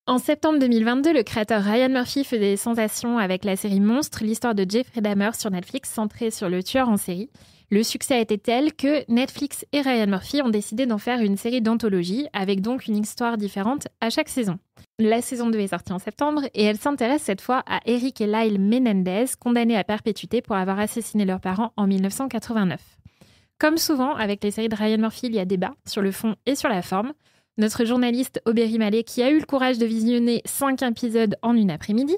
En septembre 2022, le créateur Ryan Murphy fait des sensations avec la série Monstre, l'histoire de Jeffrey Dahmer sur Netflix, centrée sur le tueur en série. Le succès a été tel que Netflix et Ryan Murphy ont décidé d'en faire une série d'anthologie, avec donc une histoire différente à chaque saison. La saison 2 est sortie en septembre et elle s'intéresse cette fois à Eric et Lyle Menendez, condamnés à perpétuité pour avoir assassiné leurs parents en 1989. Comme souvent, avec les séries de Ryan Murphy, il y a débat sur le fond et sur la forme. Notre journaliste Aubery Mallet, qui a eu le courage de visionner 5 épisodes en une après-midi,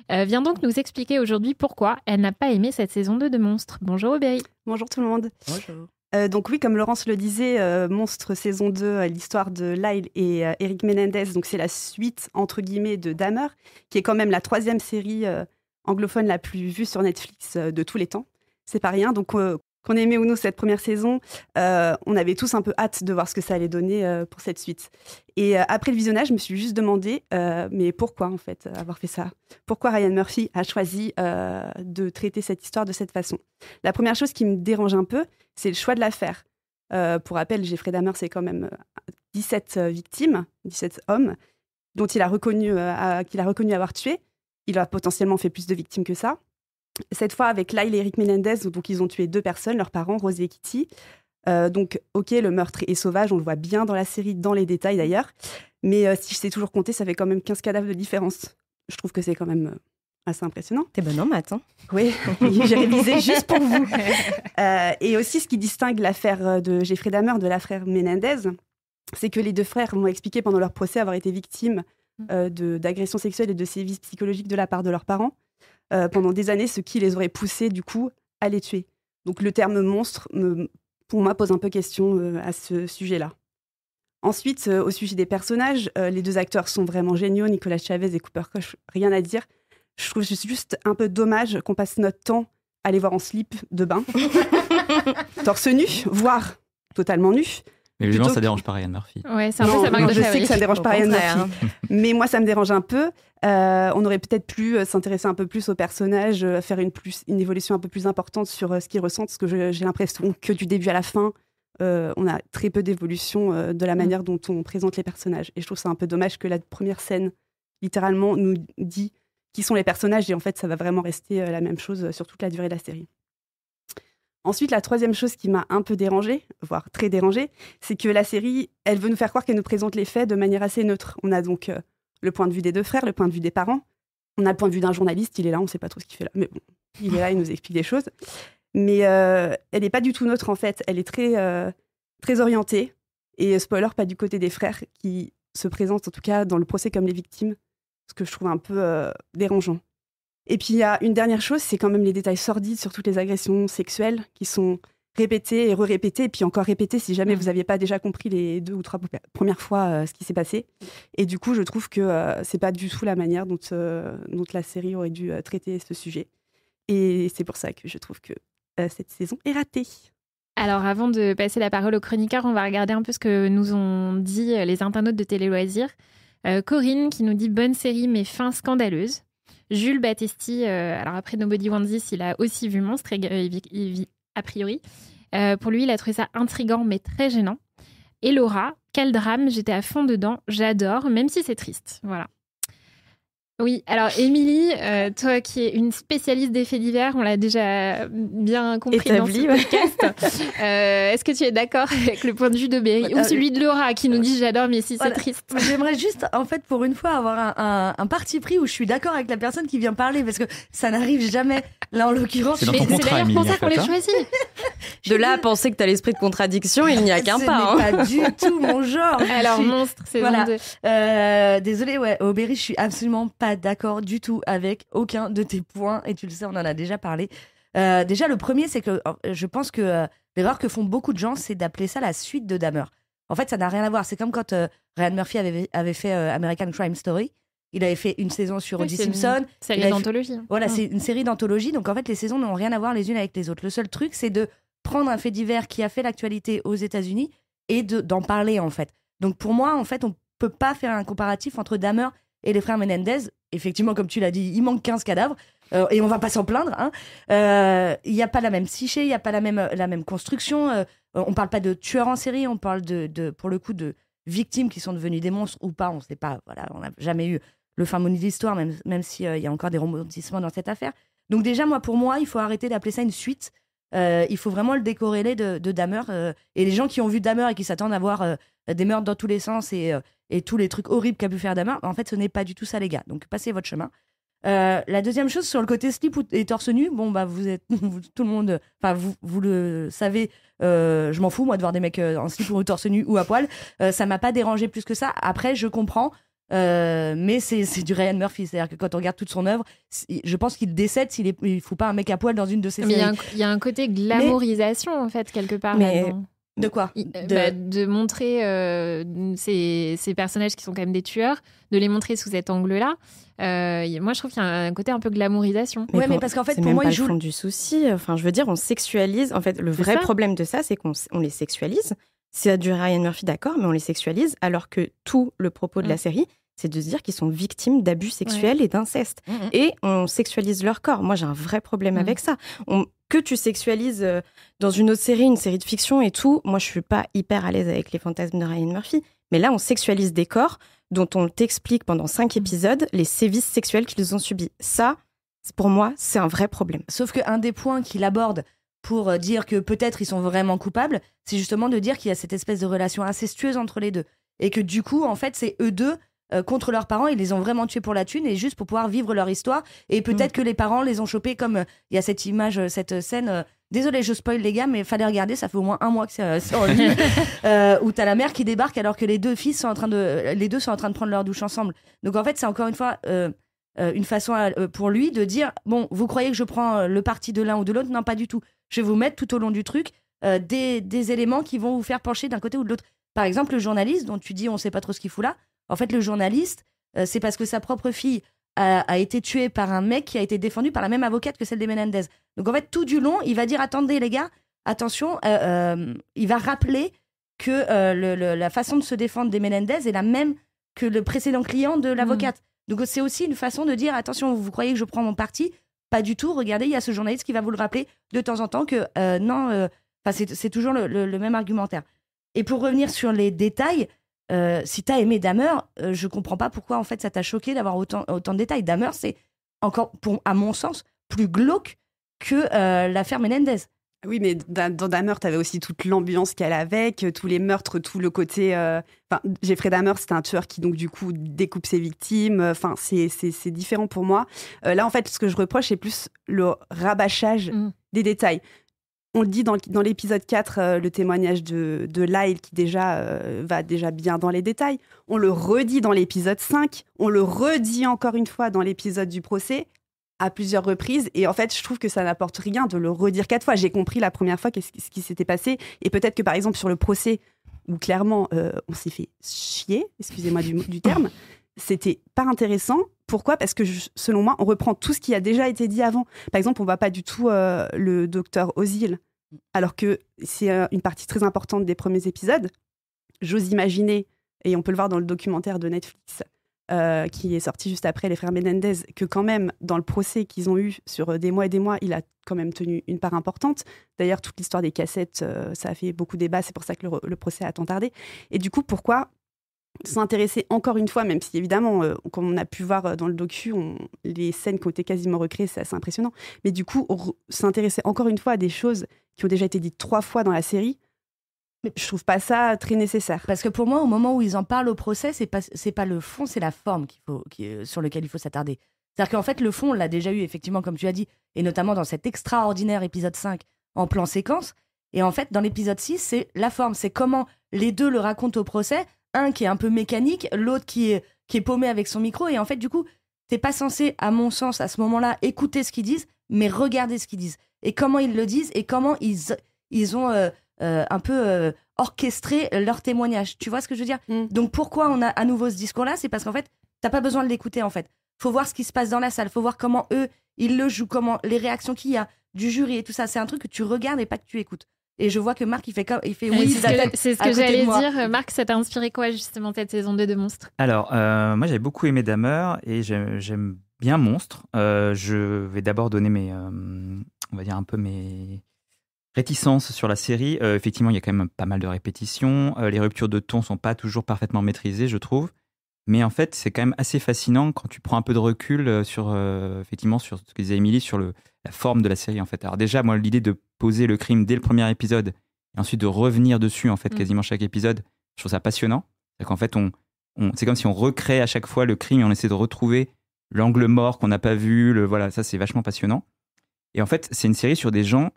vient donc nous expliquer aujourd'hui pourquoi elle n'a pas aimé cette saison 2 de Monstre. Bonjour Aubery. Bonjour tout le monde. Bonjour. Donc oui, comme Laurence le disait, Monstre saison 2, l'histoire de Lyle et Eric Menendez, donc c'est la suite entre guillemets de Dahmer, qui est quand même la 3e série anglophone la plus vue sur Netflix de tous les temps. C'est pas rien, donc qu'on aimait ou non cette première saison, on avait tous un peu hâte de voir ce que ça allait donner pour cette suite. Et après le visionnage, je me suis juste demandé, mais pourquoi en fait avoir fait ça ? Pourquoi Ryan Murphy a choisi de traiter cette histoire de cette façon ? La première chose qui me dérange un peu, c'est le choix de l'affaire. Pour rappel, Jeffrey Dahmer, c'est quand même 17 victimes, 17 hommes, dont qu'il a reconnu avoir tué. Il a potentiellement fait plus de victimes que ça. Cette fois, avec Lyle et Eric Menendez, donc ils ont tué 2 personnes, leurs parents, Rosie et Kitty. Donc, ok, le meurtre est sauvage, on le voit bien dans la série, dans les détails d'ailleurs. Mais si je sais toujours compter, ça fait quand même 15 cadavres de différence. Je trouve que c'est quand même assez impressionnant. T'es bonne en maths, hein ? Oui, j'ai révisé juste pour vous. Et aussi, ce qui distingue l'affaire de Jeffrey Dahmer de l'affaire Menendez, c'est que les 2 frères m'ont expliqué pendant leur procès avoir été victimes d'agressions sexuelles et de sévices psychologiques de la part de leurs parents. Pendant des années, ce qui les aurait poussés, du coup, à les tuer. Donc le terme monstre, pour moi, pose un peu question à ce sujet-là. Ensuite, au sujet des personnages, les 2 acteurs sont vraiment géniaux, Nicolas Chavez et Cooper Koch, rien à dire. Je trouve juste un peu dommage qu'on passe notre temps à les voir en slip de bain, torse nu, voire totalement nu. Mais évidemment, ça dérange pas Ryan Murphy. Ouais, c'est un peu sa marque de je sais fabrique. que ça dérange pas Ryan Murphy. Mais moi, ça me dérange un peu. On aurait peut-être pu s'intéresser un peu plus aux personnages, faire une évolution un peu plus importante sur ce qu'ils ressentent, parce que j'ai l'impression que du début à la fin, on a très peu d'évolution de la manière dont on présente les personnages. Et je trouve ça un peu dommage que la première scène, littéralement, nous dit qui sont les personnages, et en fait, ça va vraiment rester la même chose sur toute la durée de la série. Ensuite, la 3e chose qui m'a un peu dérangée, voire très dérangée, c'est que la série, elle veut nous faire croire qu'elle nous présente les faits de manière assez neutre. On a donc le point de vue des 2 frères, le point de vue des parents. On a le point de vue d'un journaliste, il est là, on ne sait pas trop ce qu'il fait là. Mais bon, il est là, il nous explique des choses. Mais elle n'est pas du tout neutre, en fait. Elle est très orientée. Et spoiler, pas du côté des frères, qui se présentent, en tout cas, dans le procès comme les victimes. Ce que je trouve un peu dérangeant. Et puis, il y a une dernière chose, c'est quand même les détails sordides sur toutes les agressions sexuelles qui sont répétées et re-répétées, et puis encore répétées si jamais vous n'aviez pas déjà compris les 2 ou 3 premières fois ce qui s'est passé. Et du coup, je trouve que c'est pas du tout la manière dont la série aurait dû traiter ce sujet. Et c'est pour ça que je trouve que cette saison est ratée. Alors, avant de passer la parole aux chroniqueurs, on va regarder un peu ce que nous ont dit les internautes de Télé Loisirs. Corinne qui nous dit « Bonne série, mais fin scandaleuse ». Jules Battesti, alors après Nobody Wants This, il a aussi vu Monstre, a priori. Pour lui, il a trouvé ça intriguant, mais très gênant. Et Laura, quel drame, j'étais à fond dedans, j'adore, même si c'est triste. Voilà. Oui, alors Émilie, toi qui es une spécialiste des faits divers, on l'a déjà bien compris établi, dans ce podcast. Est-ce que tu es d'accord avec le point de vue de Berry ou celui de Laura qui nous dit j'adore mais si c'est triste? J'aimerais juste, en fait, pour une fois, avoir un parti pris où je suis d'accord avec la personne qui vient parler, parce que ça n'arrive jamais. Là, en l'occurrence, c'est dans ton contrat, d'ailleurs pour ça qu'on les Émilie, choisit. De là à penser que t'as l'esprit de contradiction, il n'y a qu'un pas. Ce n'est pas du tout mon genre. Alors, Monstre, saison 2. Désolée, Aubery, je suis absolument pas d'accord du tout avec aucun de tes points, et tu le sais, on en a déjà parlé. Déjà, le premier, c'est que je pense que l'erreur que font beaucoup de gens, c'est d'appeler ça la suite de Dahmer. En fait, ça n'a rien à voir. C'est comme quand Ryan Murphy avait fait American Crime Story. Il avait fait une saison sur O.J. Simpson. C'est une série d'anthologie. Voilà, c'est une série d'anthologie. Donc, en fait, les saisons n'ont rien à voir les unes avec les autres. Le seul truc, c'est de prendre un fait divers qui a fait l'actualité aux États-Unis et d'en parler, en fait. Donc, pour moi, en fait, on peut pas faire un comparatif entre Dahmer et les frères Menendez. Effectivement, comme tu l'as dit, il manque 15 cadavres. Et on va pas s'en plaindre. Il n'y a pas la même psyché, il n'y a pas la même construction. On parle pas de tueur en série, on parle pour le coup, victimes qui sont devenues des monstres ou pas, on ne sait pas. Voilà, on n'a jamais eu le fin mot de l'histoire, même s'il y a encore des rebondissements dans cette affaire. Donc déjà, pour moi, il faut arrêter d'appeler ça une suite. Il faut vraiment le décorréler de Dahmer. Et les gens qui ont vu Dahmer et qui s'attendent à voir des meurtres dans tous les sens et tous les trucs horribles qu'a pu faire Dahmer, en fait, ce n'est pas du tout ça, les gars. Donc passez votre chemin. La deuxième chose, sur le côté slip et torse nu, vous êtes tout le monde, vous le savez, je m'en fous moi de voir des mecs en slip ou torse nu ou à poil, ça m'a pas dérangé plus que ça. Après, je comprends, mais c'est du Ryan Murphy, c'est-à-dire que quand on regarde toute son œuvre, je pense qu'il décède il faut pas un mec à poil dans une de ses séries. Il y a un côté glamourisation en fait quelque part là-dedans. De quoi de montrer ces personnages qui sont quand même des tueurs, de les montrer sous cet angle-là. Moi, je trouve qu'il y a un côté un peu glamourisation. Mais parce qu'en fait, pour moi, il joue le fond du souci. Enfin, je veux dire, on sexualise. En fait, le vrai problème de ça, c'est qu'on les sexualise. C'est du Ryan Murphy, d'accord, mais on les sexualise, alors que tout le propos de la série, c'est de se dire qu'ils sont victimes d'abus sexuels et d'inceste. Et on sexualise leur corps. Moi, j'ai un vrai problème avec ça. Que tu sexualises dans une autre série, une série de fiction et tout, moi, je suis pas hyper à l'aise avec les fantasmes de Ryan Murphy. Mais là, on sexualise des corps dont on t'explique pendant 5 épisodes les sévices sexuels qu'ils ont subis. Ça, pour moi, c'est un vrai problème. Sauf qu'un des points qu'il aborde pour dire que peut-être ils sont vraiment coupables, c'est justement de dire qu'il y a cette espèce de relation incestueuse entre les deux. Et que du coup, en fait, c'est eux deux contre leurs parents, ils les ont vraiment tués pour la thune et juste pour pouvoir vivre leur histoire. Et peut-être que les parents les ont chopés comme il y a cette image, cette scène. Désolée, je spoil les gars, mais fallait regarder, ça fait au moins 1 mois que c'est en ligne, où t'as la mère qui débarque alors que les deux sont en train de prendre leur douche ensemble. Donc en fait, c'est encore une fois une façon pour lui de dire bon, vous croyez que je prends le parti de l'un ou de l'autre? Non, pas du tout. Je vais vous mettre tout au long du truc des éléments qui vont vous faire pencher d'un côté ou de l'autre. Par exemple, le journaliste dont tu dis on sait pas trop ce qu'il fout là. En fait, le journaliste, c'est parce que sa propre fille a été tuée par un mec qui a été défendu par la même avocate que celle des Menendez. Donc en fait, tout du long, il va dire attendez les gars, attention, il va rappeler que la façon de se défendre des Menendez est la même que le précédent client de l'avocate. Donc c'est aussi une façon de dire attention, vous croyez que je prends mon parti? Pas du tout. Regardez, il y a ce journaliste qui va vous le rappeler de temps en temps que non, c'est toujours le même argumentaire. Et pour revenir sur les détails, si t'as aimé Dahmer, je comprends pas pourquoi en fait ça t'a choqué d'avoir autant de détails. Dahmer, c'est encore, à mon sens, plus glauque que l'affaire Menendez. Oui, mais dans Dahmer, t'avais aussi toute l'ambiance qu'elle a avec, tous les meurtres, tout le côté... Jeffrey Dahmer, c'était un tueur qui, donc, du coup, découpe ses victimes. C'est différent pour moi. Là, en fait, ce que je reproche, c'est plus le rabâchage des détails. On le dit dans l'épisode 4, le témoignage de Lyle qui déjà va déjà bien dans les détails. On le redit dans l'épisode 5. On le redit encore une fois dans l'épisode du procès à plusieurs reprises. Et en fait, je trouve que ça n'apporte rien de le redire 4 fois. J'ai compris la première fois ce qui s'était passé. Et peut-être que par exemple sur le procès, où clairement on s'est fait chier, excusez-moi du terme, c'était pas intéressant. Pourquoi ? Parce que selon moi, on reprend tout ce qui a déjà été dit avant. Par exemple, on voit pas du tout le docteur Ozil, alors que c'est une partie très importante des premiers épisodes. J'ose imaginer, et on peut le voir dans le documentaire de Netflix, qui est sorti juste après les frères Menendez, que quand même, dans le procès qu'ils ont eu sur des mois et des mois, il a quand même tenu une part importante. D'ailleurs, toute l'histoire des cassettes, ça a fait beaucoup débat, c'est pour ça que le procès a tant tardé. Et du coup, pourquoi s'intéresser encore une fois, même si évidemment, comme on a pu voir dans le docu, les scènes qui ont été quasiment recréées, c'est assez impressionnant, mais du coup, s'intéresser encore une fois à des choses qui ont déjà été dites 3 fois dans la série, je trouve pas ça très nécessaire. Parce que pour moi, au moment où ils en parlent au procès, c'est pas le fond, c'est la forme sur lequel il faut s'attarder. C'est-à-dire qu'en fait, le fond, on l'a déjà eu, effectivement, comme tu as dit, et notamment dans cet extraordinaire épisode 5 en plan séquence. Et en fait, dans l'épisode 6, c'est la forme. C'est comment les deux le racontent au procès. Un qui est un peu mécanique, l'autre qui est paumé avec son micro. Et en fait, du coup, t'es pas censé, à mon sens, à ce moment-là, écouter ce qu'ils disent, mais regarder ce qu'ils disent. Et comment ils le disent, et comment ils ont un peu orchestré leur témoignage. Tu vois ce que je veux dire ? Donc pourquoi on a à nouveau ce discours-là ? C'est parce qu'en fait, t'as pas besoin de l'écouter, en fait. Faut voir ce qui se passe dans la salle, faut voir comment eux, ils le jouent, comment les réactions qu'il y a, du jury et tout ça. C'est un truc que tu regardes et pas que tu écoutes. Et je vois que Marc, il fait oui, c'est ce que j'allais dire. Marc, ça t'a inspiré quoi, justement, cette saison 2 de Monstres ? Alors, moi, j'avais beaucoup aimé Dahmer et j'aime bien Monstres. Je vais d'abord donner on va dire un peu Réticence sur la série. Effectivement, il y a quand même pas mal de répétitions. Les ruptures de ton sont pas toujours parfaitement maîtrisées, je trouve. Mais en fait, c'est quand même assez fascinant quand tu prends un peu de recul effectivement, sur ce que disait Émilie, sur la forme de la série, en fait. Alors déjà, moi, l'idée de poser le crime dès le premier épisode et ensuite de revenir dessus, en fait, quasiment chaque épisode, je trouve ça passionnant. C'est qu'en fait, c'est comme si on recrée à chaque fois le crime et on essaie de retrouver l'angle mort qu'on n'a pas vu. Voilà, ça, c'est vachement passionnant. Et en fait, c'est une série sur des gens,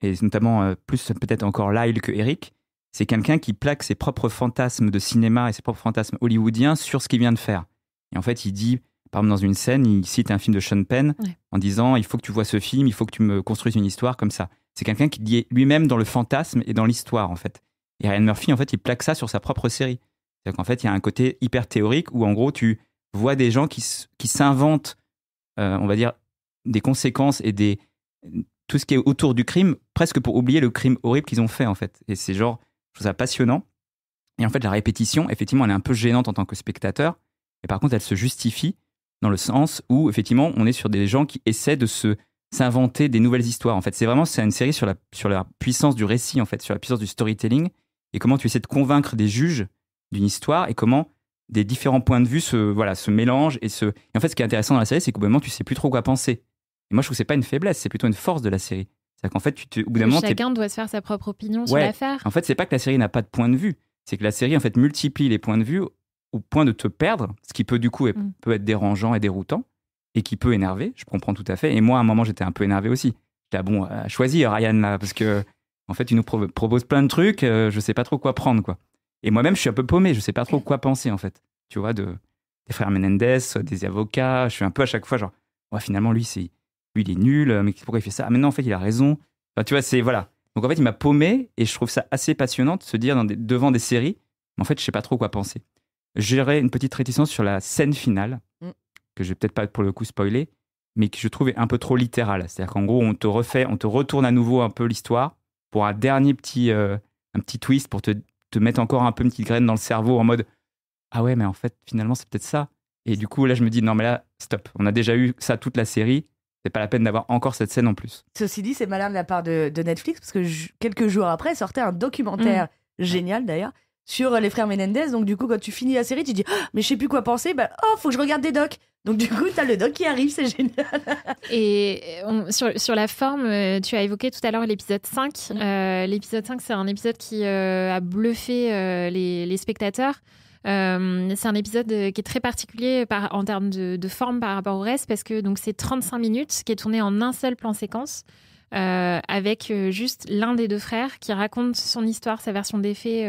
et notamment plus peut-être encore Lyle que Eric. C'est quelqu'un qui plaque ses propres fantasmes de cinéma et ses propres fantasmes hollywoodiens sur ce qu'il vient de faire. Et en fait, il dit, par exemple, dans une scène, il cite un film de Sean Penn en disant « Il faut que tu vois ce film, il faut que tu me construises une histoire comme ça ». C'est quelqu'un qui est lui-même dans le fantasme et dans l'histoire, en fait. Et Ryan Murphy, en fait, il plaque ça sur sa propre série. C'est-à-dire qu'en fait, il y a un côté hyper théorique où, en gros, tu vois des gens qui s'inventent, on va dire, des conséquences et tout ce qui est autour du crime, presque pour oublier le crime horrible qu'ils ont fait, en fait. Et c'est genre... Je trouve ça passionnant. Et en fait, la répétition, effectivement, elle est un peu gênante en tant que spectateur. Et par contre, elle se justifie dans le sens où, effectivement, on est sur des gens qui essaient de s'inventer des nouvelles histoires. En fait, c'est une série sur la puissance du récit, en fait, sur la puissance du storytelling et comment tu essaies de convaincre des juges d'une histoire et comment des différents points de vue se mélangent. Et en fait, ce qui est intéressant dans la série, c'est qu'au bout d'un moment, tu sais plus trop quoi penser. Et moi, je trouve que c'est pas une faiblesse, c'est plutôt une force de la série. C'est-à-dire qu'en fait, au bout d'un moment, chacun doit se faire sa propre opinion sur l'affaire. En fait, c'est pas que la série n'a pas de point de vue, c'est que la série en fait multiplie les points de vue au point de te perdre, ce qui peut du coup peut être dérangeant et déroutant et qui peut énerver. Je comprends tout à fait. Et moi, à un moment, j'étais un peu énervé aussi. J'étais à choisir Ryan là, parce que en fait, il nous propose plein de trucs, je sais pas trop quoi prendre quoi. Et moi-même, je suis un peu paumé, je sais pas trop quoi penser en fait. Tu vois, des frères Menendez, des avocats, je suis un peu à chaque fois genre, finalement lui il est nul, mais pourquoi il fait ça ? Ah mais non, en fait, il a raison. Enfin, tu vois, voilà. Donc en fait, il m'a paumé et je trouve ça assez passionnant de se dire devant des séries, mais en fait, je sais pas trop quoi penser. J'aurais une petite réticence sur la scène finale, que je vais peut-être pas pour le coup spoiler, mais que je trouvais un peu trop littérale. C'est-à-dire qu'en gros, on te retourne à nouveau un peu l'histoire pour un dernier petit twist, pour te mettre encore un peu une petite graine dans le cerveau en mode « Ah ouais, mais en fait, finalement, c'est peut-être ça ». Et du coup, là, je me dis « Non, mais là, stop. On a déjà eu ça toute la série. C'est pas la peine d'avoir encore cette scène en plus. » Ceci dit, c'est malin de la part de Netflix parce que quelques jours après sortait un documentaire génial d'ailleurs sur les frères Menendez. Donc du coup, quand tu finis la série, tu dis mais je sais plus quoi penser. Faut que je regarde des docs. Donc du coup, t'as le doc qui arrive, c'est génial. Et sur la forme, tu as évoqué tout à l'heure l'épisode 5. L'épisode 5, c'est un épisode qui a bluffé les spectateurs. C'est un épisode qui est très particulier en termes de forme par rapport au reste parce que donc, c'est 35 minutes qui est tourné en un seul plan séquence avec juste l'un des deux frères qui raconte son histoire, sa version des faits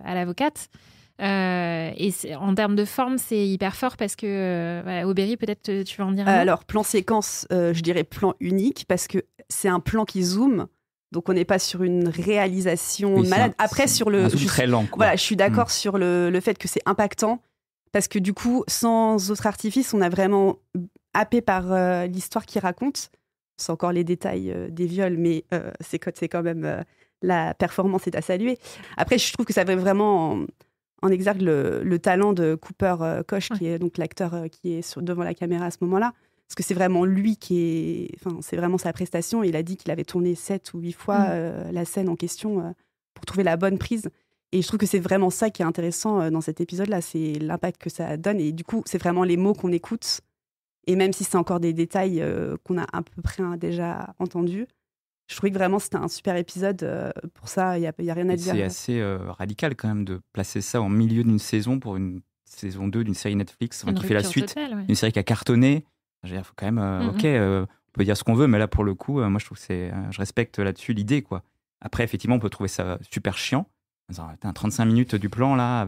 à l'avocate. Et en termes de forme, c'est hyper fort parce que Aubéry, peut-être tu vas en dire un mot. Alors, plan séquence, je dirais plan unique parce que c'est un plan qui zoome. Donc, on n'est pas sur une réalisation malade. Après, sur le. C'est très lent, quoi. Voilà, je suis d'accord sur le fait que c'est impactant. Parce que du coup, sans autre artifice, on a vraiment happé par l'histoire qu'il raconte. C'est encore les détails des viols, mais c'est quand même la performance est à saluer. Après, je trouve que ça va vraiment en exergue le talent de Cooper Koch, qui est donc l'acteur qui est devant la caméra à ce moment-là. Parce que c'est vraiment lui c'est vraiment sa prestation. Il a dit qu'il avait tourné 7 ou 8 fois la scène en question pour trouver la bonne prise. Et je trouve que c'est vraiment ça qui est intéressant dans cet épisode-là, c'est l'impact que ça donne. Et du coup, c'est vraiment les mots qu'on écoute. Et même si c'est encore des détails qu'on a à peu près déjà entendus, je trouvais que vraiment c'était un super épisode. Pour ça, il n'y a rien à dire. C'est assez radical quand même de placer ça en milieu d'une saison pour une saison 2 d'une série Netflix qui fait la suite. Totale, une série qui a cartonné. Il faut quand même, on peut dire ce qu'on veut, mais là pour le coup, moi je trouve que je respecte là-dessus l'idée, quoi. Après, effectivement, on peut trouver ça super chiant. T'as 35 minutes du plan là,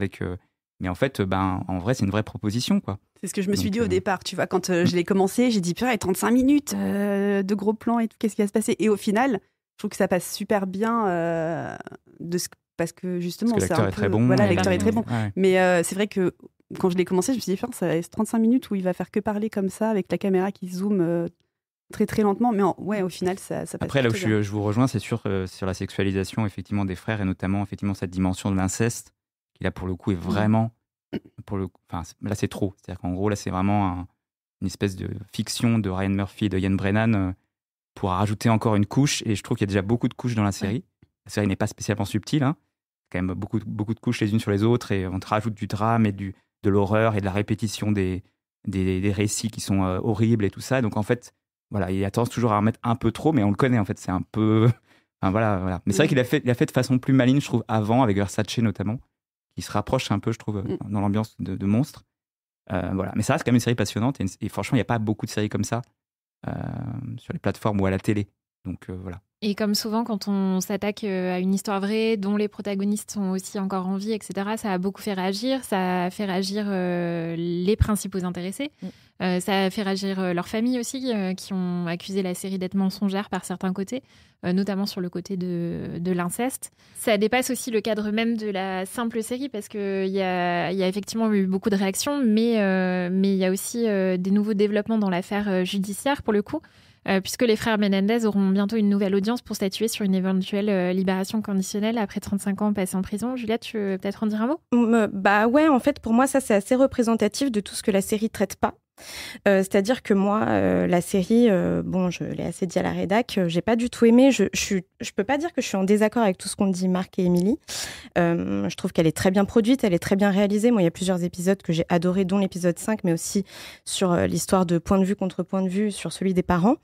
mais en fait, en vrai, c'est une vraie proposition, quoi. C'est ce que je me suis dit au départ, tu vois, quand je l'ai commencé, j'ai dit purée, 35 minutes de gros plans et tout, qu'est-ce qui va se passer ? Et au final, je trouve que ça passe super bien parce que justement, parce que l'acteur est très bon. Voilà, l'acteur est très bon. Ouais. Mais c'est vrai que quand je l'ai commencé, je me suis dit, ça va être 35 minutes où il va faire que parler comme ça, avec la caméra qui zoome très très lentement. Mais au final, ça passe. Après, là où bien. je vous rejoins, c'est sur la sexualisation effectivement des frères et notamment effectivement cette dimension de l'inceste qui là pour le coup est vraiment là c'est trop. C'est-à-dire qu'en gros là c'est vraiment une espèce de fiction de Ryan Murphy et de Ian Brennan pour rajouter encore une couche. Et je trouve qu'il y a déjà beaucoup de couches dans la série. La série n'est pas spécialement subtile. Hein. Il y a quand même beaucoup de couches les unes sur les autres. Et on te rajoute du drame et de l'horreur et de la répétition des récits qui sont horribles et tout ça. Donc en fait, voilà, il a tendance toujours à en mettre un peu trop, mais on le connaît en fait. C'est un peu... Enfin, voilà. Mais c'est vrai qu'il a fait de façon plus maligne, je trouve, avant, avec Versace notamment, qui se rapproche un peu, je trouve, dans l'ambiance de Monstre. Voilà. Mais ça reste quand même une série passionnante. Et franchement, il n'y a pas beaucoup de séries comme ça sur les plateformes ou à la télé. Donc voilà. Et comme souvent, quand on s'attaque à une histoire vraie, dont les protagonistes sont aussi encore en vie, etc., ça a beaucoup fait réagir. Ça a fait réagir les principaux intéressés. Ça a fait réagir leurs familles aussi, qui ont accusé la série d'être mensongère par certains côtés, notamment sur le côté de l'inceste. Ça dépasse aussi le cadre même de la simple série, parce qu'il y a effectivement eu beaucoup de réactions, mais il y a aussi des nouveaux développements dans l'affaire judiciaire, pour le coup. Puisque les frères Menendez auront bientôt une nouvelle audience pour statuer sur une éventuelle libération conditionnelle après 35 ans passés en prison. Juliette, tu veux peut-être en dire un mot ? Bah ouais, en fait, pour moi, ça, c'est assez représentatif de tout ce que la série traite pas. C'est-à-dire que moi, la série, je l'ai assez dit à la rédac, j'ai pas du tout aimé. Je peux pas dire que je suis en désaccord avec tout ce qu'ont dit Marc et Émilie. Je trouve qu'elle est très bien produite, elle est très bien réalisée. Moi, il y a plusieurs épisodes que j'ai adorés, dont l'épisode 5, mais aussi sur l'histoire de point de vue contre point de vue, sur celui des parents.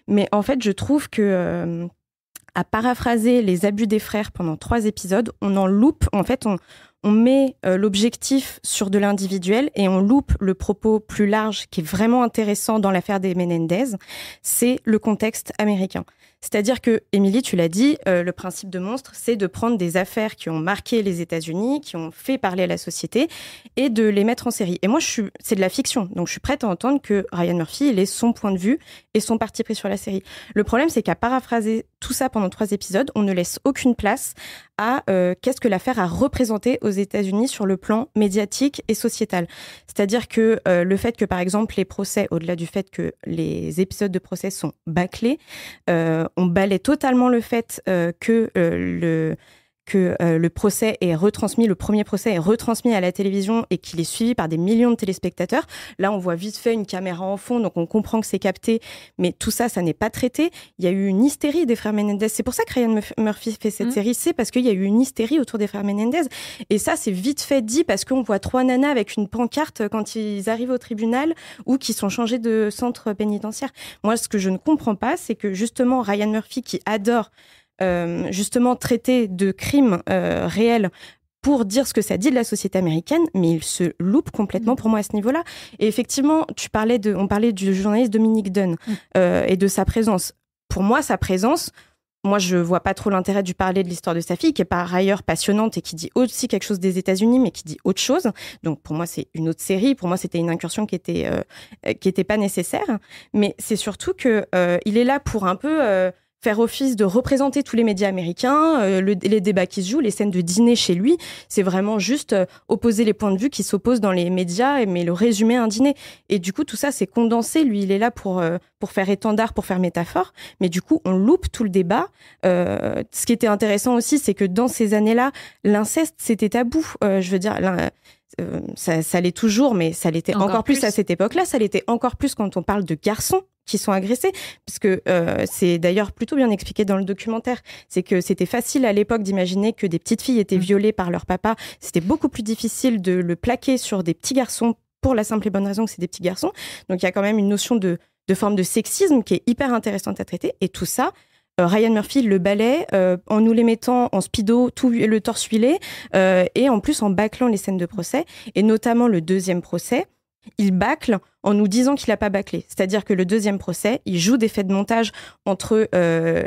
Mais en fait, je trouve que à paraphraser les abus des frères pendant 3 épisodes, on en loupe. En fait, on met l'objectif sur de l'individuel et on loupe le propos plus large qui est vraiment intéressant dans l'affaire des Menendez, c'est le contexte américain. C'est-à-dire que, Émilie, tu l'as dit, le principe de Monstre, c'est de prendre des affaires qui ont marqué les États-Unis, qui ont fait parler la société, et de les mettre en série. Et moi, c'est de la fiction, donc je suis prête à entendre que Ryan Murphy, il ait son point de vue et son parti pris sur la série. Le problème, c'est qu'à paraphraser tout ça pendant 3 épisodes, on ne laisse aucune place à qu'est-ce que l'affaire a représenté aux États-Unis sur le plan médiatique et sociétal. C'est-à-dire que le fait que, par exemple, les procès, au-delà du fait que les épisodes de procès sont bâclés, on balaie totalement le fait que le procès est retransmis, le premier procès est retransmis à la télévision et qu'il est suivi par des millions de téléspectateurs. Là, on voit vite fait une caméra en fond, donc on comprend que c'est capté, mais tout ça, ça n'est pas traité. Il y a eu une hystérie des frères Menendez. C'est pour ça que Ryan Murphy fait cette série, c'est parce qu'il y a eu une hystérie autour des frères Menendez. Et ça, c'est vite fait dit parce qu'on voit 3 nanas avec une pancarte quand ils arrivent au tribunal ou qui sont changés de centre pénitentiaire. Moi, ce que je ne comprends pas, c'est que justement, Ryan Murphy, qui adore justement traiter de crimes réels pour dire ce que ça dit de la société américaine, mais il se loupe complètement pour moi à ce niveau-là. Et effectivement, on parlait du journaliste Dominique Dunn et de sa présence. Pour moi, sa présence, moi, je vois pas trop l'intérêt de parler de l'histoire de sa fille, qui est par ailleurs passionnante et qui dit aussi quelque chose des États-Unis, mais qui dit autre chose. Donc, pour moi, c'est une autre série. Pour moi, c'était une incursion qui était pas nécessaire. Mais c'est surtout que il est là pour un peu faire office de représenter tous les médias américains, les débats qui se jouent, les scènes de dîner chez lui. C'est vraiment juste opposer les points de vue qui s'opposent dans les médias, mais le résumer à un dîner. Et du coup, tout ça, c'est condensé. Lui, il est là pour faire étendard, pour faire métaphore. Mais du coup, on loupe tout le débat. Ce qui était intéressant aussi, c'est que dans ces années-là, l'inceste, c'était tabou. Je veux dire, ça l'est toujours, mais ça l'était encore plus à cette époque-là. Ça l'était encore plus quand on parle de garçons qui sont agressés, parce que c'est d'ailleurs plutôt bien expliqué dans le documentaire. C'est que c'était facile à l'époque d'imaginer que des petites filles étaient violées par leur papa. C'était beaucoup plus difficile de le plaquer sur des petits garçons pour la simple et bonne raison que c'est des petits garçons. Donc il y a quand même une notion de forme de sexisme qui est hyper intéressante à traiter. Et tout ça, Ryan Murphy le balaie en nous les mettant en speedo, tout le torse huilé, et en plus en bâclant les scènes de procès, et notamment le 2e procès. Il bâcle en nous disant qu'il n'a pas bâclé. C'est-à-dire que le 2e procès, il joue des faits de montage entre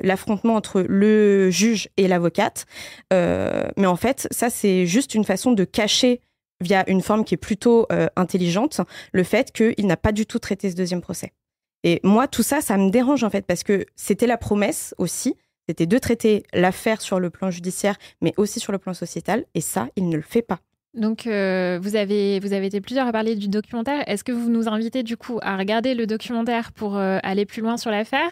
l'affrontement entre le juge et l'avocate. Mais en fait, ça, c'est juste une façon de cacher, via une forme qui est plutôt intelligente, le fait qu'il n'a pas du tout traité ce 2e procès. Et moi, tout ça, ça me dérange en fait, parce que c'était la promesse aussi, c'était de traiter l'affaire sur le plan judiciaire, mais aussi sur le plan sociétal. Et ça, il ne le fait pas. Donc, vous avez été plusieurs à parler du documentaire. Est-ce que vous nous invitez du coup à regarder le documentaire pour aller plus loin sur l'affaire,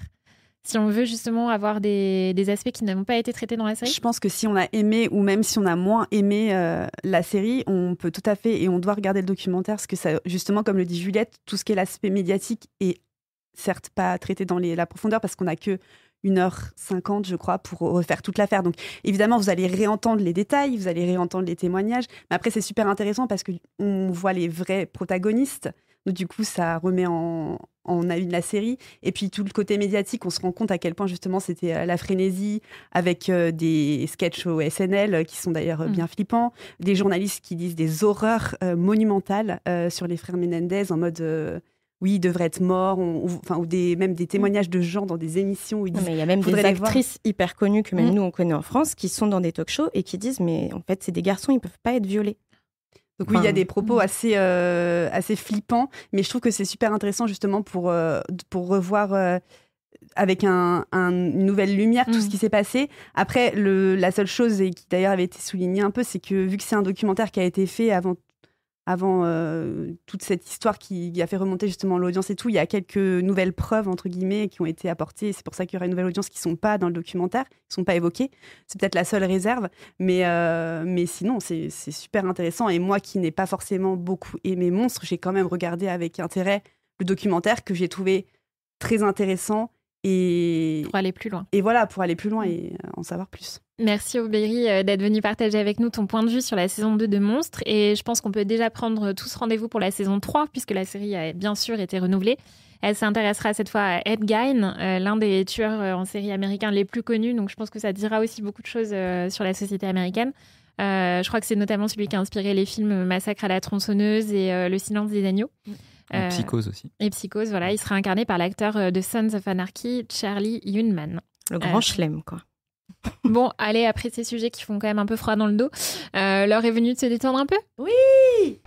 si on veut justement avoir des aspects qui n'ont pas été traités dans la série ? Je pense que si on a aimé ou même si on a moins aimé la série, on peut tout à fait et on doit regarder le documentaire parce que ça, justement, comme le dit Juliette, tout ce qui est l'aspect médiatique est certes pas traité dans la profondeur parce qu'on n'a que 1h50, je crois, pour refaire toute l'affaire. Donc, évidemment, vous allez réentendre les détails, vous allez réentendre les témoignages. Mais après, c'est super intéressant parce qu'on voit les vrais protagonistes. Donc, du coup, ça remet en avis la série. Et puis, tout le côté médiatique, on se rend compte à quel point, justement, c'était la frénésie avec des sketchs au SNL qui sont d'ailleurs bien flippants. Des journalistes qui disent des horreurs monumentales sur les frères Menendez en mode... oui, il devrait être mort, ou même des témoignages de gens dans des émissions où ils disent... Mais il y a même des actrices hyper connues que même nous, on connaît en France, qui sont dans des talk-shows et qui disent, mais en fait, c'est des garçons, ils ne peuvent pas être violés. Donc oui, il y a des propos assez flippants, mais je trouve que c'est super intéressant justement pour revoir avec une nouvelle lumière tout ce qui s'est passé. Après, la seule chose, et qui d'ailleurs avait été soulignée un peu, c'est que vu que c'est un documentaire qui a été fait avant toute cette histoire qui a fait remonter justement l'audience et tout, il y a quelques nouvelles preuves, entre guillemets, qui ont été apportées. C'est pour ça qu'il y aura une nouvelle audience qui ne sont pas dans le documentaire, qui ne sont pas évoquées. C'est peut-être la seule réserve. Mais sinon, c'est super intéressant. Et moi qui n'ai pas forcément beaucoup aimé Monstres, j'ai quand même regardé avec intérêt le documentaire que j'ai trouvé très intéressant. Pour aller plus loin. Et voilà, pour aller plus loin et en savoir plus. Merci Aubéry d'être venue partager avec nous ton point de vue sur la saison 2 de Monstres. Et je pense qu'on peut déjà prendre tous rendez-vous pour la saison 3, puisque la série a bien sûr été renouvelée. Elle s'intéressera cette fois à Ed Gein, l'un des tueurs en série américains les plus connus. Donc je pense que ça dira aussi beaucoup de choses sur la société américaine. Je crois que c'est notamment celui qui a inspiré les films Massacre à la tronçonneuse et Le silence des agneaux. Et Psychose aussi. Et Psychose, voilà. Il sera incarné par l'acteur de Sons of Anarchy, Charlie Hunnam. Le grand chelem, quoi. Bon, allez, après ces sujets qui font quand même un peu froid dans le dos, l'heure est venue de se détendre un peu ? Oui !